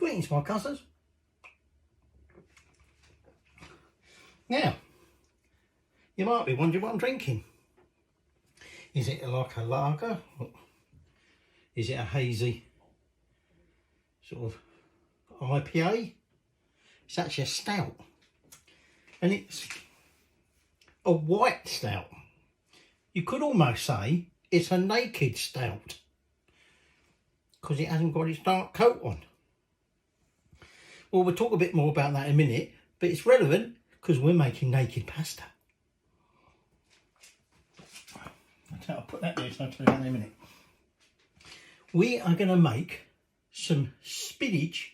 Greetings, my cousins. Now, you might be wondering what I'm drinking. Is it like a lager? Is it a hazy sort of IPA? It's actually a stout. And it's a white stout. You could almost say it's a naked stout because it hasn't got its dark coat on. Well, we'll talk a bit more about that in a minute, but it's relevant because we're making naked pasta. I'll put that there so I'll tell you in a minute. We are going to make some spinach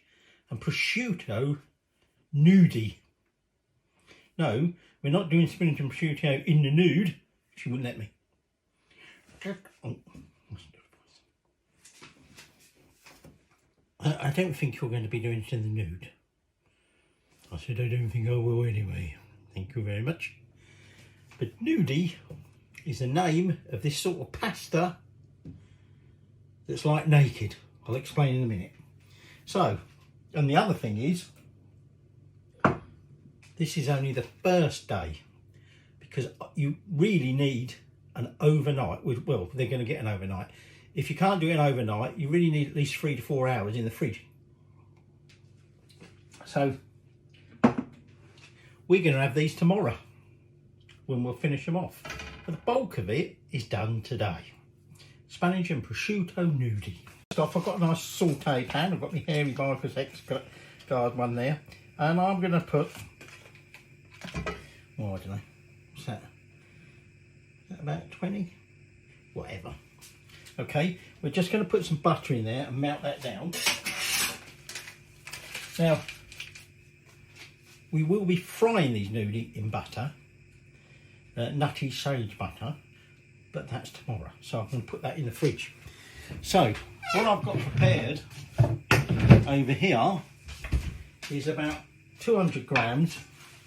and prosciutto gnudi. No, we're not doing spinach and prosciutto in the nude. She wouldn't let me. I don't think you're going to be doing it in the nude. I said I don't think I will anyway. Thank you very much. But gnudi is the name of this sort of pasta that's like naked. I'll explain in a minute. So, and the other thing is, this is only the first day because you really need an overnight. Well, they're going to get an overnight. If you can't do it overnight, you really need at least 3 to 4 hours in the fridge. So, we're going to have these tomorrow when we'll finish them off. But the bulk of it is done today. Spinach and prosciutto gnudi. I've got a nice saute pan. I've got my Hairy Viper's X Guard one there. And I'm going to put, oh, I don't know, what's that? Is that about 20? Whatever. Okay, we're just going to put some butter in there and melt that down. Now, we will be frying these gnudi in butter, nutty sage butter, but that's tomorrow. So I'm going to put that in the fridge. So, what I've got prepared over here is about 200 grams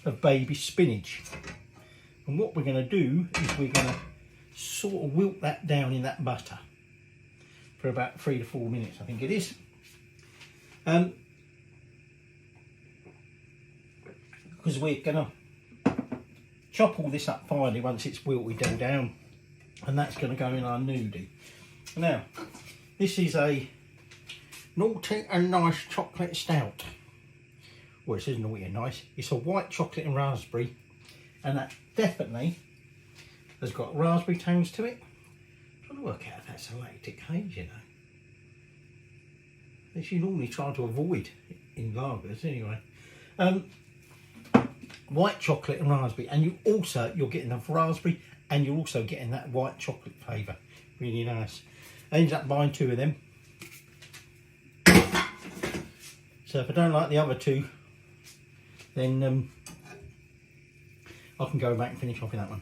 of baby spinach. And what we're going to do is we're going to sort of wilt that down in that butter for about 3 to 4 minutes, I think it is. Because we're going to chop all this up finely once it's wilted all down, and that's going to go in our gnudi. Now, this is a naughty and nice chocolate stout. Well, it says naughty and nice. It's a white chocolate and raspberry, and that definitely has got raspberry tones to it. I'm trying to work out if that's a lactic haze, you know. Which you normally try to avoid in lagers anyway. White chocolate and raspberry, and you're getting enough raspberry, and you're also getting that white chocolate flavour. Really nice. I ended up buying 2 of them. So if I don't like the other 2, then I can go back and finish off with that one.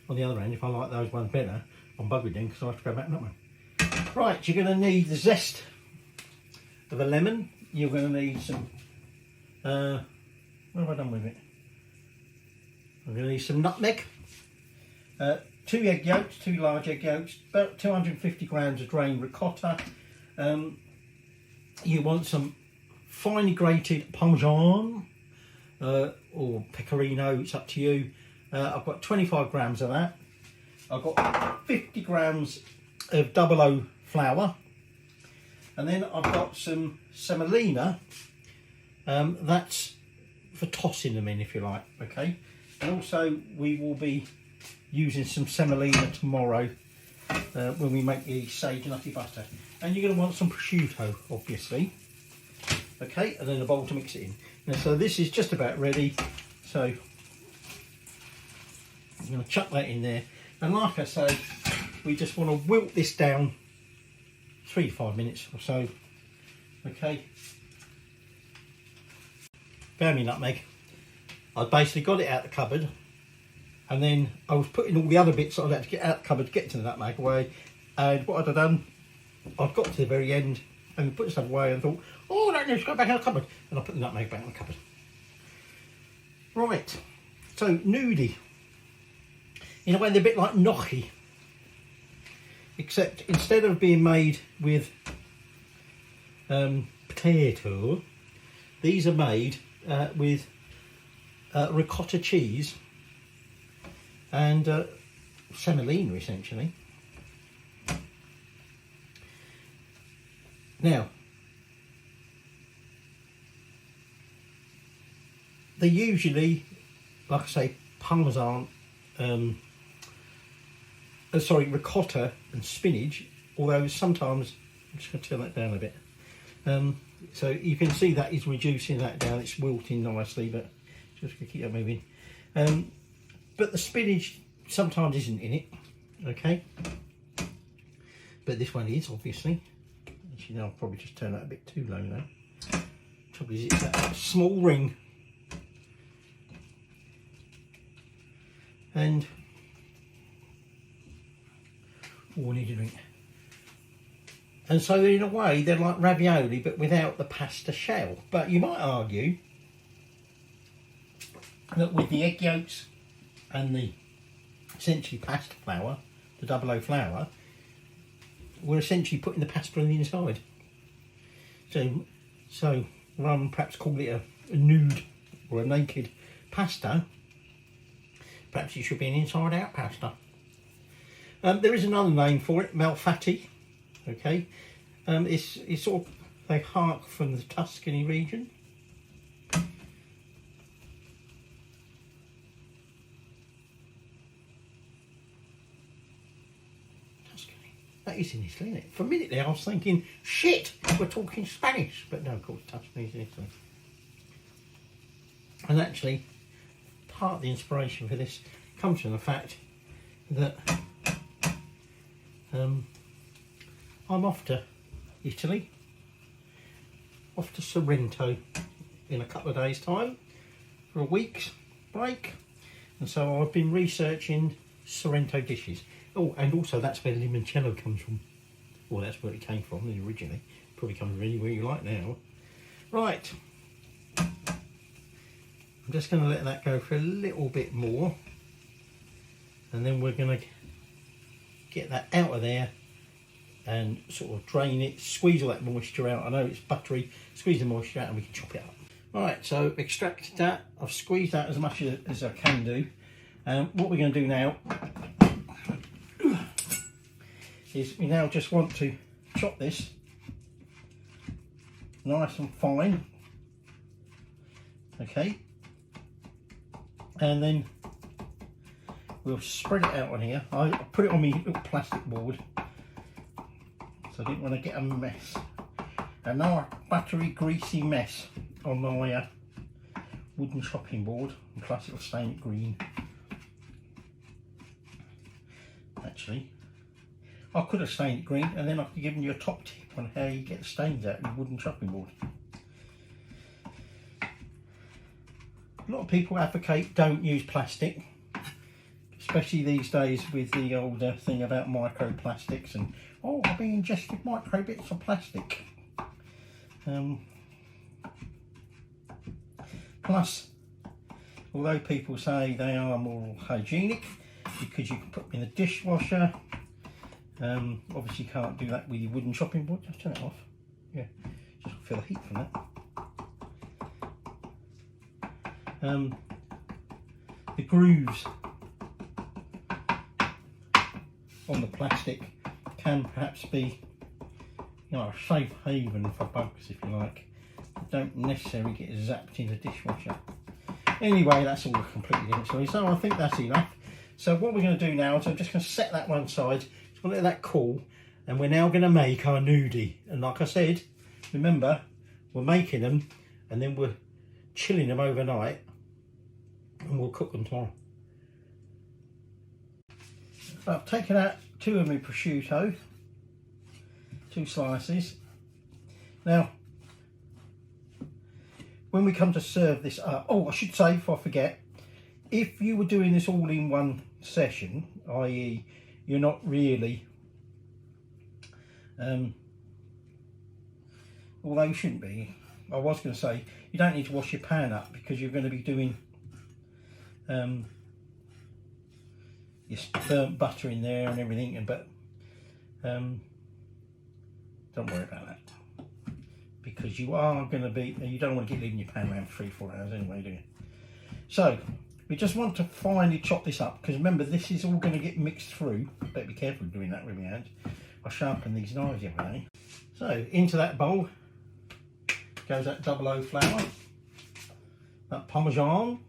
On the other hand, if I like those ones better, I'm buggered then because I have to go back on that one. Right, you're going to need the zest of a lemon. You're going to need some, what have I done with it? I'm going to need some nutmeg, 2 egg yolks, 2 large egg yolks, about 250 grams of drained ricotta. You want some finely grated Parmesan or pecorino, it's up to you. I've got 25 grams of that. I've got 50 grams of 00 flour, and then I've got some semolina. That's for tossing them in, if you like. Okay, and also we will be using some semolina tomorrow when we make the sage nutty butter. And you're going to want some prosciutto, obviously. Okay, and then a bowl to mix it in. Now, so this is just about ready. So I'm going to chuck that in there. And like I say, we just want to wilt this down 3 to 5 minutes or so. Okay. Found me nutmeg. I basically got it out of the cupboard, and then I was putting all the other bits that I had to get out of the cupboard to get to the nutmeg away. And what I'd done, I'd got to the very end and put stuff away and thought, oh, that needs to go back in the cupboard. And I put the nutmeg back in the cupboard. Right, so gnudi. In a way, they're a bit like gnocchi, except instead of being made with Prosciutto. These are made with ricotta cheese and semolina, essentially. Now, they usually, like I say, parmesan, ricotta and spinach, although sometimes, I'm just going to turn that down a bit. So you can see that is reducing that down, it's wilting nicely, but just going to keep that moving. But the spinach sometimes isn't in it, okay? But this one is, obviously. Actually, I'll probably just turn that a bit too low now. Trouble is, it's that small ring. And we need a drink. And so in a way they're like ravioli but without the pasta shell. But you might argue that with the egg yolks and the essentially pasta flour, the 00 flour, we're essentially putting the pasta on the inside. So rather than perhaps call it a nude or a naked pasta, perhaps it should be an inside out pasta. There is another name for it, malfatti. Okay, it's sort of, they hark from the Tuscany region. Tuscany, that is in Italy, isn't it? For a minute there I was thinking, shit, we're talking Spanish, but no, of course Tuscany is in Italy. And actually, part of the inspiration for this comes from the fact that I'm off to Italy, off to Sorrento in a couple of days' time for a week's break, and so I've been researching Sorrento dishes. Oh, and also that's where limoncello comes from. Well, that's where it came from originally. Probably comes from anywhere you like now. Right, I'm just going to let that go for a little bit more, and then we're going to get that out of there and sort of drain it, squeeze all that moisture out. I know it's buttery, squeeze the moisture out and we can chop it up. Right, so extracted that, I've squeezed that as much as I can do. What we're going to do now is we now just want to chop this nice and fine, okay, and then we'll spread it out on here. I put it on my little plastic board, so I didn't want to get a mess. And now a buttery, greasy mess on my wooden chopping board, and plus it'll stain it green. Actually, I could have stained it green, and then I could give you a top tip on how you get the stains out of your wooden chopping board. A lot of people advocate don't use plastic, especially these days with the older thing about microplastics and, oh, I've been ingested micro bits of plastic. Plus, although people say they are more hygienic because you can put them in the dishwasher, obviously you can't do that with your wooden chopping board. Just turn it off. Yeah, just feel the heat from that. The grooves on the plastic can perhaps be, you know, a safe haven for bugs, if you like. They don't necessarily get zapped in the dishwasher. Anyway, that's all a completely different story. So I think that's enough. So what we're going to do now is I'm just going to set that one side, just going to let that cool, and we're now going to make our gnudi. And like I said, remember, we're making them and then we're chilling them overnight and we'll cook them tomorrow. So I've taken out 2 of my prosciutto, 2 slices. Now, when we come to serve this up, oh, I should say before I forget, if you were doing this all in one session, i.e. you're not really, although you shouldn't be, I was going to say, you don't need to wash your pan up because you're going to be doing your burnt butter in there and everything, but don't worry about that. because you don't want to keep leaving your pan around for 3-4 hours anyway, do you? So we just want to finely chop this up, because remember, this is all going to get mixed through. Better be careful doing that with my hands. I sharpen these knives the other day. So into that bowl goes that 00 flour, that Parmesan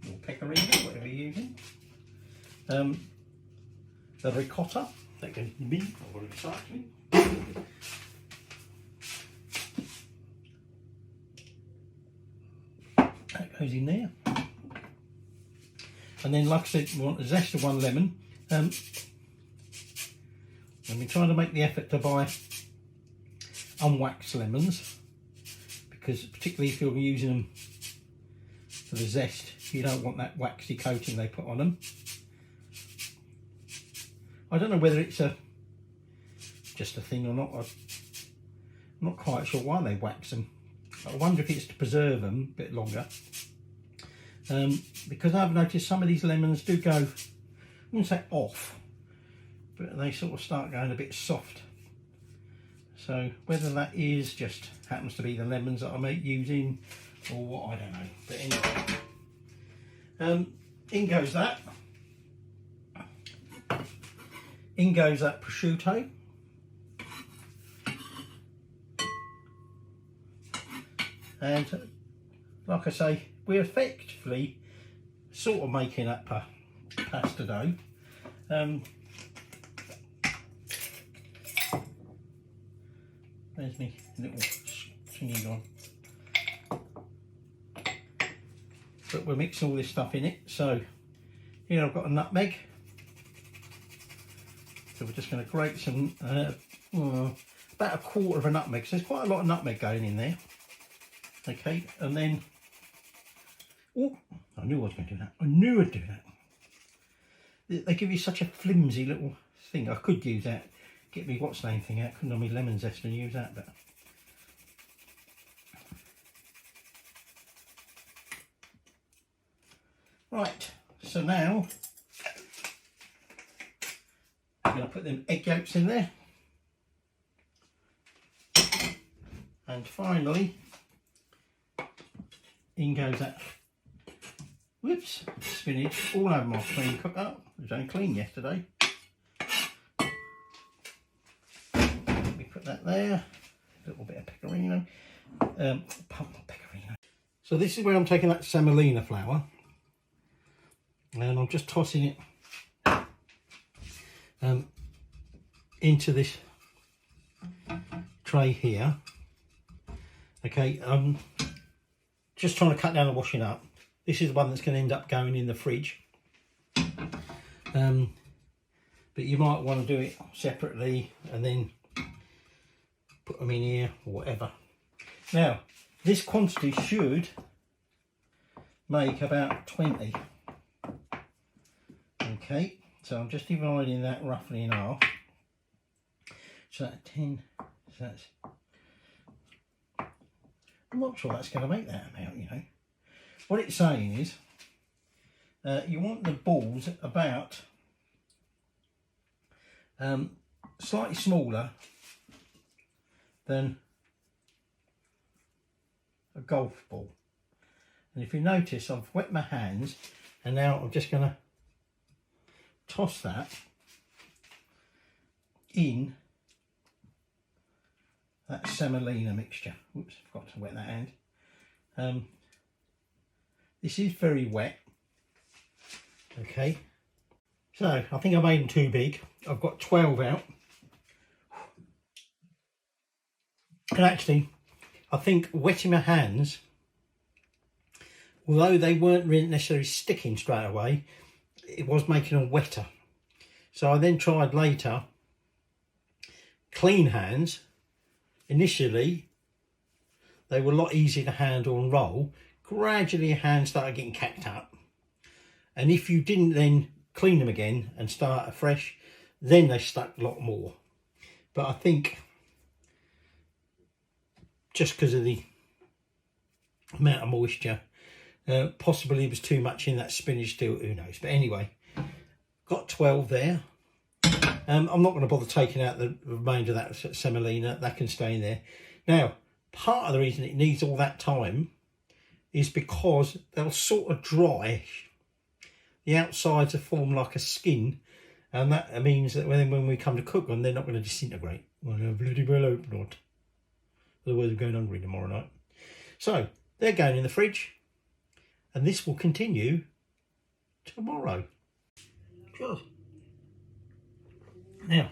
or pecorino, whatever you're using, the ricotta, that goes in the bin or recycling. That goes in there. And then, like I said, we want the zest of 1 lemon. And we're trying to make the effort to buy unwaxed lemons, because particularly if you're using them for the zest, you don't want that waxy coating they put on them. I don't know whether it's just a thing or not. I'm not quite sure why they wax them. I wonder if it's to preserve them a bit longer. Because I've noticed some of these lemons do go, I wouldn't say off, but they sort of start going a bit soft. So whether that is just happens to be the lemons that I'm using or what, I don't know. But anyway, in goes that. In goes that prosciutto. And like I say, we're effectively sort of making that pasta dough. There's me little thingy on. But we're mixing all this stuff in it. So here I've got a nutmeg. So we're just going to grate some, about 1/4 of a nutmeg. So there's quite a lot of nutmeg going in there. Okay, and then, oh, I knew I was going to do that. I knew I'd do that. They give you such a flimsy little thing. I could use that. Get me what's name thing out. Couldn't have me lemon zest and use that, but. Right, so now I'm going to put them egg yolks in there. And finally, in goes that, whoops, spinach all over my clean cooker. It was only clean yesterday. Let me put that there. A little bit of pecorino. Pecorino. So this is where I'm taking that semolina flour. And I'm just tossing it into this tray here. Okay, I'm just trying to cut down the washing up. This is the one that's going to end up going in the fridge. But you might want to do it separately and then put them in here or whatever. Now, this quantity should make about 20. Okay, so I'm just dividing that roughly in half. So that's 10, so that's, I'm not sure that's going to make that amount, you know. What it's saying is, you want the balls about slightly smaller than a golf ball. And if you notice, I've wet my hands and now I'm just going to toss that in that semolina mixture. Oops, forgot to wet that hand. This is very wet. Okay, so I think I made them too big. I've got 12 out. And actually, I think wetting my hands, although they weren't really necessarily sticking straight away, it was making them wetter. So I then tried later clean hands. Initially they were a lot easier to handle and roll. Gradually your hands started getting cacked up, and if you didn't then clean them again and start afresh, then they stuck a lot more. But I think just because of the amount of moisture, possibly it was too much in that spinach still, who knows. But anyway, got 12 there. I'm not going to bother taking out the remainder of that semolina. That can stay in there. Now, part of the reason it needs all that time is because they'll sort of dry. The outsides will form like a skin, and that means that when we come to cook them, they're not going to disintegrate. Well, I bloody well hope not. Otherwise we're going hungry tomorrow night. So they're going in the fridge, and this will continue tomorrow. Sure. Now,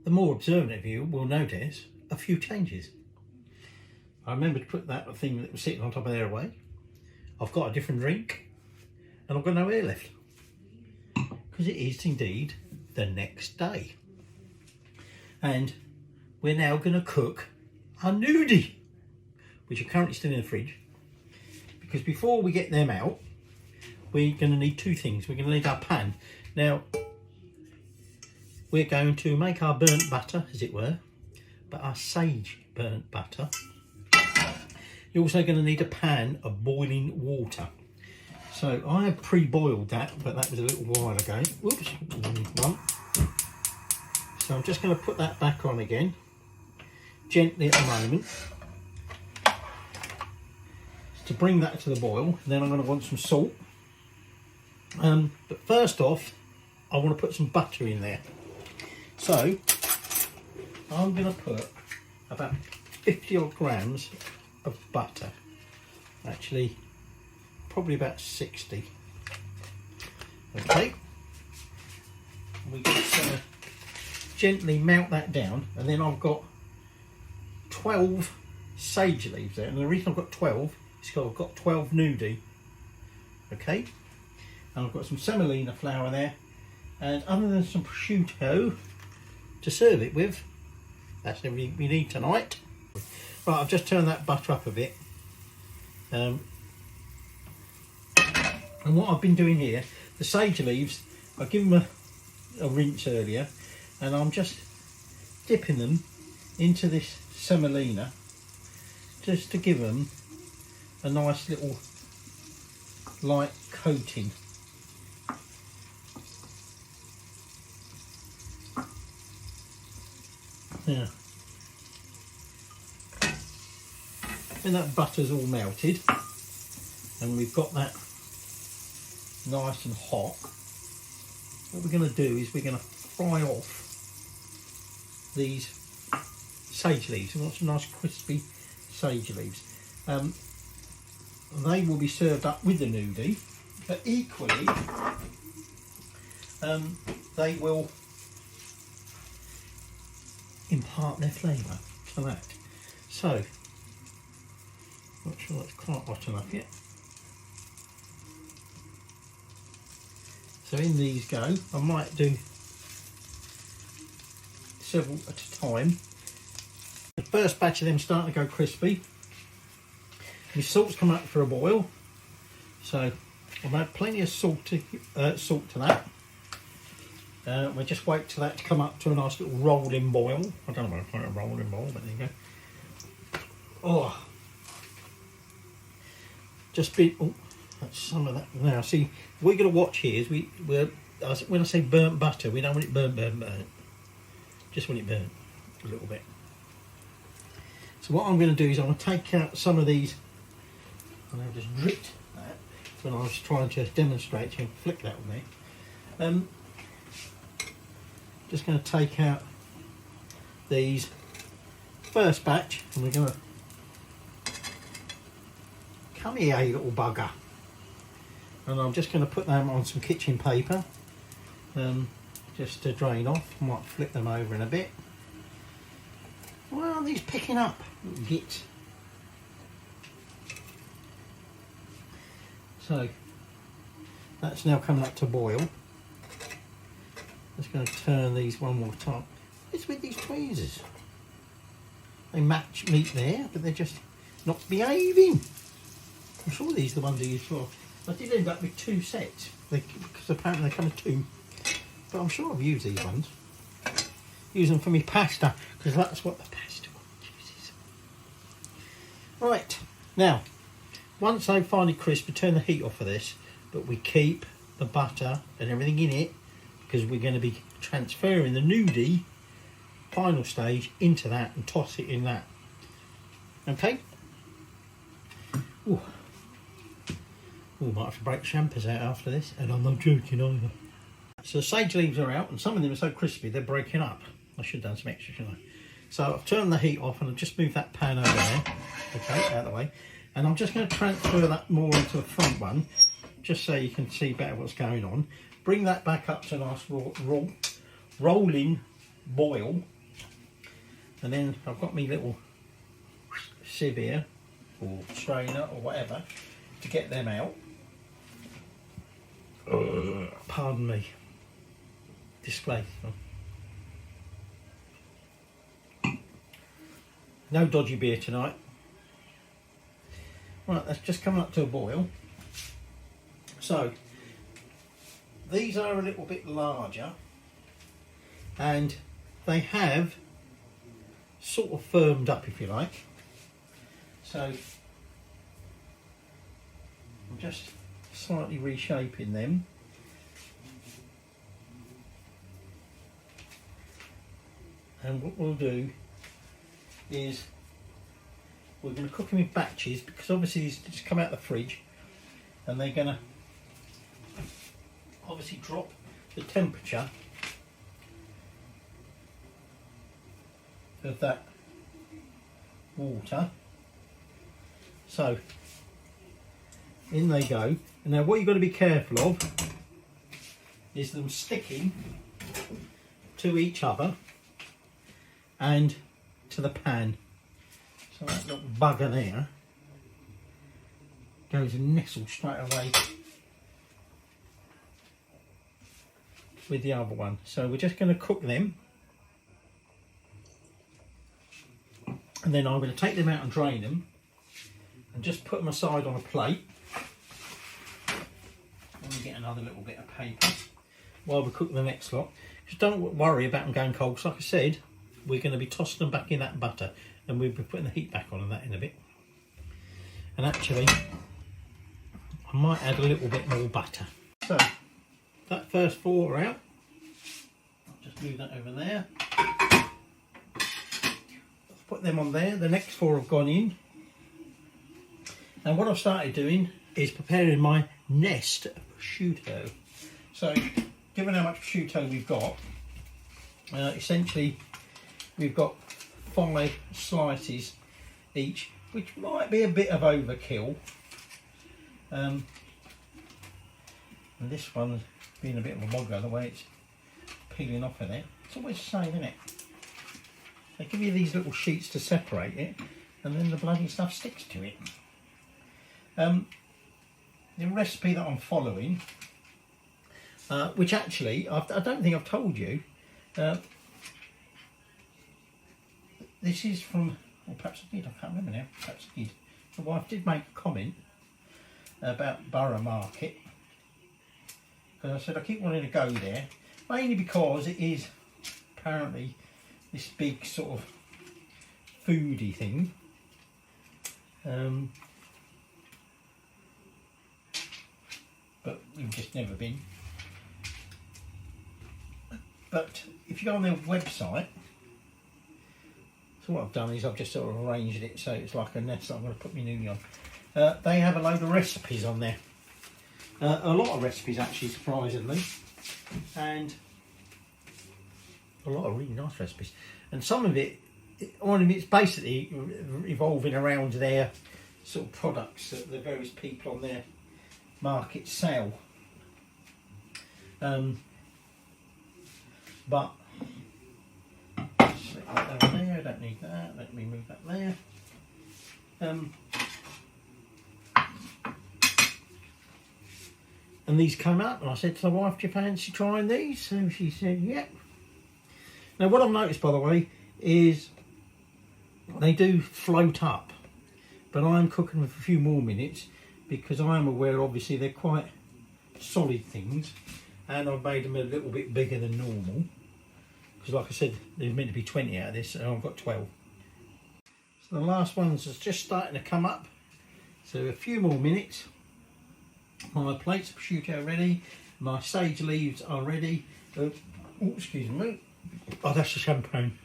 the more observant of you will notice a few changes. I remember to put that thing that was sitting on top of there away. I've got a different drink, and I've got no air left, because it is indeed the next day. And we're now going to cook our gnudi, which are currently still in the fridge, because before we get them out, we're going to need two things. We're going to need our pan. Now, we're going to make our burnt butter, as it were, but our sage burnt butter. You're also going to need a pan of boiling water. So I have pre-boiled that, but that was a little while ago. Whoops, one. So I'm just going to put that back on again, gently at the moment, to bring that to the boil. And then I'm going to want some salt. But first off, I want to put some butter in there. So I'm going to put about 50 odd grams of butter. Actually, probably about 60. Okay. We just gently melt that down, and then I've got 12 sage leaves there. And the reason I've got 12 is because I've got 12 gnudi. Okay. And I've got some semolina flour there, and other than some prosciutto to serve it with, that's everything we need tonight. Right, I've just turned that butter up a bit. And what I've been doing here, the sage leaves, I give them a rinse earlier, and I'm just dipping them into this semolina just to give them a nice little light coating. Yeah. When that butter's all melted and we've got that nice and hot, what we're going to do is we're going to fry off these sage leaves. We want some nice crispy sage leaves. They will be served up with the gnudi, but equally they will impart their flavour to that. So, not sure that's quite hot enough yet. So in these go. I might do several at a time. The first batch of them starting to go crispy. My salt's come up for a boil, so I've had plenty of salt to that. We'll just wait till that to come up to a nice little rolling boil. I don't know if I call it a rolling boil, but there you go. Oh, just been. Oh, that's some of that. Now, see, we're going to watch here is when I say burnt butter, we don't want it burnt. Just want it burnt a little bit. So what I'm going to do is I'm going to take out some of these, and I've just dripped that when I was trying to demonstrate. You can flick that with me. Just going to take out these first batch, and we're going to come here, you little bugger. And I'm just going to put them on some kitchen paper, just to drain off. I might flip them over in a bit. Why aren't these picking up? Little gits. So that's now coming up to boil. Just going to turn these one more time. It's with these tweezers. They match meat there, but they're just not behaving. I'm sure these are the ones I used for. I did end up with two sets, because apparently they come in two. But I'm sure I've used these ones. Use them for me pasta, because that's what the pasta uses. Right, now, once they've finally crisped, we turn the heat off of this, but we keep the butter and everything in it, because we're going to be transferring the gnudi final stage into that and toss it in that. Okay. Ooh. Ooh, might have to break champers out after this, and I'm not joking either. So the sage leaves are out, and some of them are so crispy they're breaking up. I should have done some extra, shouldn't I? So I've turned the heat off and I've just moved that pan over there, okay, out of the way. And I'm just going to transfer that more into the front one, just so you can see better what's going on. Bring that back up to a nice rolling boil. And then I've got my little sieve here, or strainer, or whatever, to get them out. Pardon me. Disgraceful. No dodgy beer tonight. Right, that's just coming up to a boil. So, these are a little bit larger, and they have sort of firmed up, if you like. So, I'm just slightly reshaping them. And what we'll do is we're going to cook them in batches, because obviously these just come out of the fridge and they're going to obviously drop the temperature of that water. So in they go. And now what you've got to be careful of is them sticking to each other and to the pan. So that little bugger there goes and nestles straight away with the other one. So we're just going to cook them, and then I'm going to take them out and drain them and just put them aside on a plate. Let me get another little bit of paper while we cook the next lot. Just don't worry about them going cold, because like I said, we're going to be tossing them back in that butter, and we'll be putting the heat back on that in a bit. And actually, I might add a little bit more butter. So, that first 4 are out. I'll just move that over there. Let's put them on there. The next 4 have gone in. And what I've started doing is preparing my nest of prosciutto. So, given how much prosciutto we've got, essentially we've got 5 slices each, which might be a bit of overkill. And this one's being a bit of a mogger, the way it's peeling off of there. It's always the same, isn't it? They give you these little sheets to separate it, and then the bloody stuff sticks to it. The recipe that I'm following, which actually I don't think I've told you, this is from, or perhaps I did, I can't remember now, perhaps I did. My wife did make a comment about Borough Market, because I said I keep wanting to go there, mainly because it is apparently this big sort of foodie thing. But we've just never been. But if you go on their website, so what I've done is I've just sort of arranged it so it's like a nest that I'm going to put my Gnudi on. They have a load of recipes on there. A lot of recipes actually, surprisingly. And a lot of really nice recipes. And some of it, it's basically evolving around their sort of products that the various people on their market sell. But stick that down there, I don't need that, let me move that there. And these come up, and I said to the wife, do you fancy trying these? So she said, yep. Now what I've noticed, by the way, is they do float up, but I'm cooking them for a few more minutes because I am aware, obviously, they're quite solid things, and I've made them a little bit bigger than normal because, like I said, there's meant to be 20 out of this, and I've got 12. So the last one's just starting to come up, so a few more minutes. My plates of prosciutto are ready, my sage leaves are ready. Oh, excuse me. Oh, that's the champagne.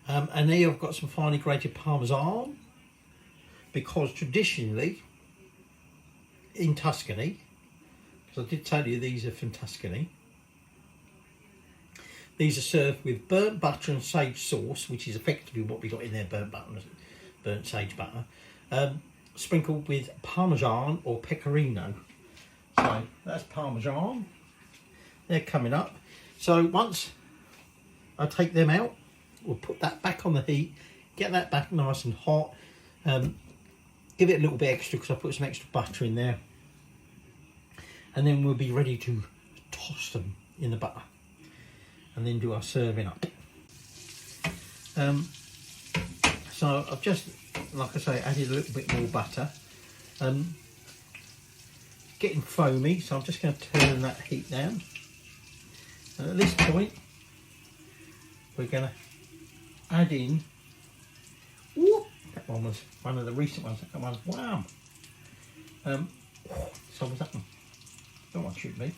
And here I've got some finely grated Parmesan, because traditionally in Tuscany, because I did tell you these are from Tuscany, these are served with burnt butter and sage sauce, which is effectively what we got in there, burnt sage butter, sprinkled with Parmesan or pecorino. So that's Parmesan. They're coming up. So once I take them out, we'll put that back on the heat, get that back nice and hot, give it a little bit extra because I put some extra butter in there, and then we'll be ready to toss them in the butter and then do our serving up. So I've just, like I say, added a little bit more butter. Getting foamy, so I'm just going to turn that heat down. And at this point, we're going to add in, whoop, that one was one of the recent ones, that one, wow. So was that one? Don't want to shoot me.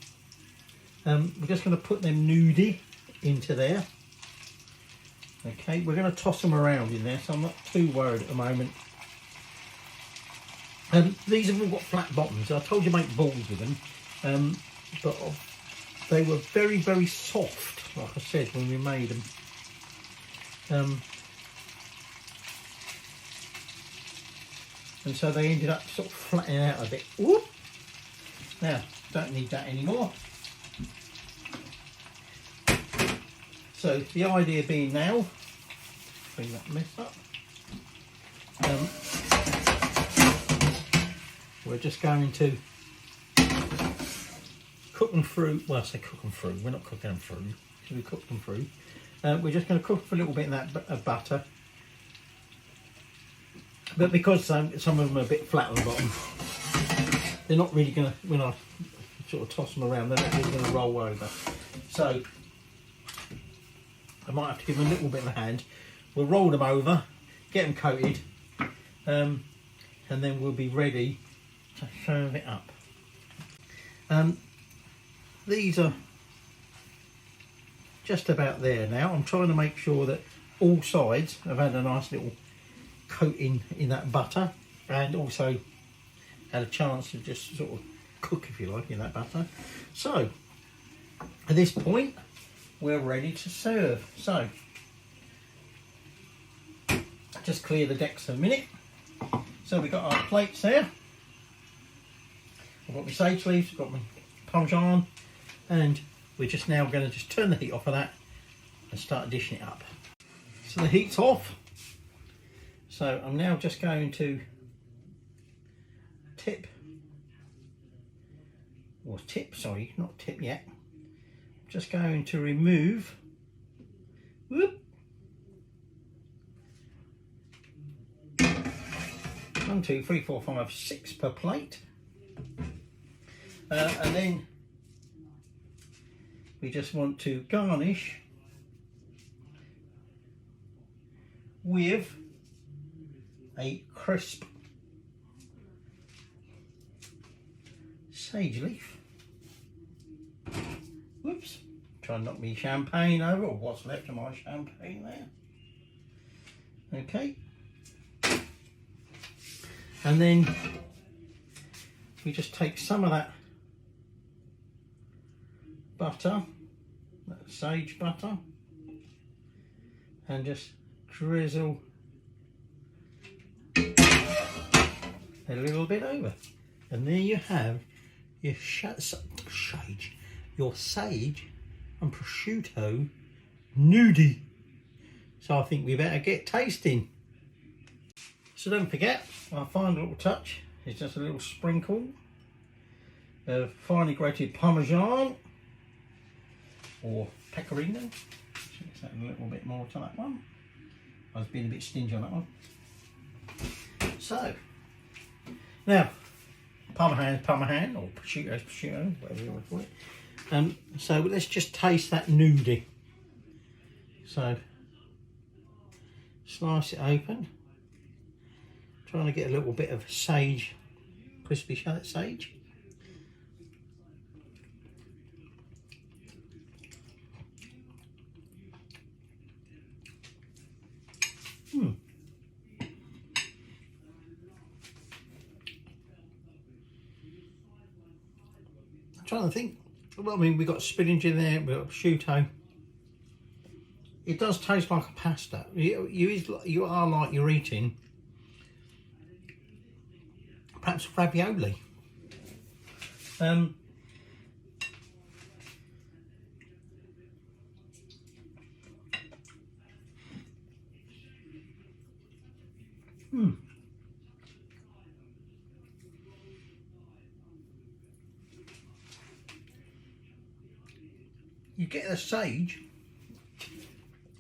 We're just going to put them gnudi into there. Okay, we're going to toss them around in there, so I'm not too worried at the moment. These have all got flat bottoms. I told you make balls with them, but they were very, very soft, like I said, when we made them. And so they ended up sort of flattening out a bit. Whoop. Now, don't need that anymore. So the idea being now, bring that mess up. We're just going to cook them through. Well, I say cook them through. We're not cooking them through. So we cook them through. We're just going to cook for a little bit in that butter. But because some of them are a bit flat on the bottom, they're not really going to, when I sort of toss them around, they're not really going to roll over. So I might have to give them a little bit of a hand. We'll roll them over, get them coated, and then we'll be ready to serve it up. These are just about there now. I'm trying to make sure that all sides have had a nice little coating in that butter, and also had a chance to just sort of cook, if you like, in that butter. So at this point we're ready to serve. So just clear the decks for a minute. So we've got our plates there. I've got my sage leaves, I've got my Parmesan, and we're just now going to just turn the heat off of that and start dishing it up. So the heat's off. So I'm now just going to not tip yet. Just going to remove, whoop, 1, 2, 3, 4, 5, 6 per plate. And then we just want to garnish with a crisp sage leaf. Whoops, try and knock me champagne over, or what's left of my champagne there. Okay. And then we just take some of that butter, that sage butter, and just drizzle a little bit over. And there you have your sage and prosciutto gnudi. So I think we better get tasting. So don't forget, our final little touch is just a little sprinkle of finely grated Parmesan or pecorino. Let's add a little bit more to that one. I was being a bit stingy on that one. So now, Parmesan or prosciutto, whatever you want to call it. So let's just taste that gnudi. So slice it open. Trying to get a little bit of sage, crispy sage. trying to think. Well, I mean, we've got spinach in there, we've got prosciutto. It does taste like a pasta. You are like you're eating perhaps ravioli. You get the sage,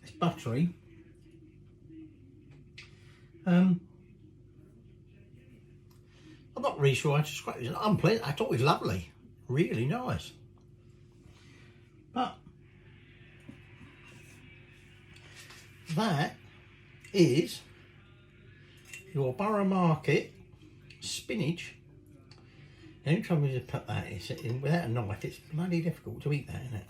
it's buttery. I'm not really sure how to describe it. It's unpleasant. I thought it was lovely, really nice. But that is your Borough Market spinach. The only trouble is to put that is without a knife, it's bloody difficult to eat that, isn't it?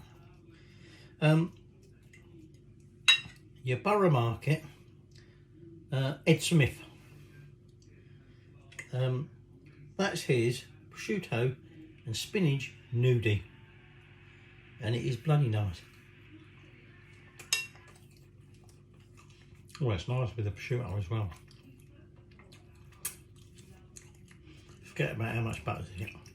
Your Borough Market Ed Smith. That's his prosciutto and spinach gnudi, and it is bloody nice. Oh, it's nice with the prosciutto as well. Forget about how much butter is in it.